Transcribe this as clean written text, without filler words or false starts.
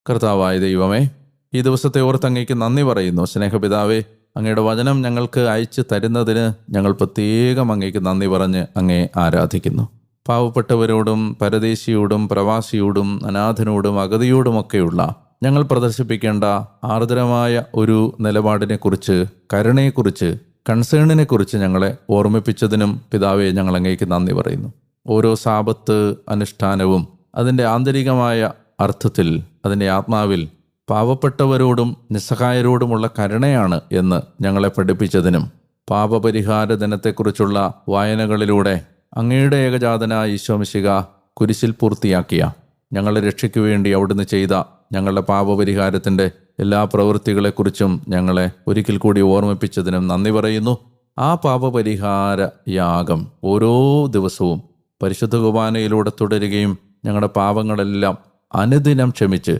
കർത്താവായ ദൈവമേ, ഈ ദിവസത്തെ ഓർത്ത് അങ്ങേക്ക് നന്ദി പറയുന്നു. സ്നേഹപിതാവേ, അങ്ങയുടെ വചനം ഞങ്ങൾക്ക് അയച്ചു തരുന്നതിന് ഞങ്ങൾ പ്രത്യേകം അങ്ങേക്ക് നന്ദി പറഞ്ഞ് അങ്ങേ ആരാധിക്കുന്നു. പാവപ്പെട്ടവരോടും പരദേശിയോടും പ്രവാസിയോടും അനാഥനോടും അഗതിയോടുമൊക്കെയുള്ള ഞങ്ങൾ പ്രദർശിപ്പിക്കേണ്ട ആർദ്രമായ ഒരു നിലപാടിനെക്കുറിച്ച്, കരുണയെക്കുറിച്ച്, കൺസേണിനെക്കുറിച്ച് ഞങ്ങളെ ഓർമ്മിപ്പിച്ചതിനും പിതാവേ ഞങ്ങൾ അങ്ങേക്ക് നന്ദി പറയുന്നു. ഓരോ സാബത്ത് അനുഷ്ഠാനവും അതിൻ്റെ ആന്തരികമായ അർത്ഥത്തിൽ, അതിൻ്റെ ആത്മാവിൽ പാവപ്പെട്ടവരോടും നിസ്സഹായരോടുമുള്ള കരുണയാണ് എന്ന് ഞങ്ങളെ പഠിപ്പിച്ചതിനും, പാപപരിഹാര ദിനത്തെക്കുറിച്ചുള്ള വായനകളിലൂടെ അങ്ങയുടെ ഏകജാതനായ ഈശോ മിശിഹ കുരിശിൽ പൂർത്തിയാക്കിയ ഞങ്ങളെ രക്ഷയ്ക്കു വേണ്ടി അവിടുന്ന് ചെയ്ത ഞങ്ങളുടെ പാപപരിഹാരത്തിൻ്റെ എല്ലാ പ്രവൃത്തികളെക്കുറിച്ചും ഞങ്ങളെ ഒരിക്കൽ കൂടി ഓർമ്മിപ്പിച്ചതിനും നന്ദി പറയുന്നു. ആ പാപപരിഹാര യാഗം ഓരോ ദിവസവും പരിശുദ്ധ കുർബാനയിലൂടെ തുടരുകയും ഞങ്ങളുടെ പാപങ്ങളെല്ലാം അനുദിനം ക്ഷമിച്ച്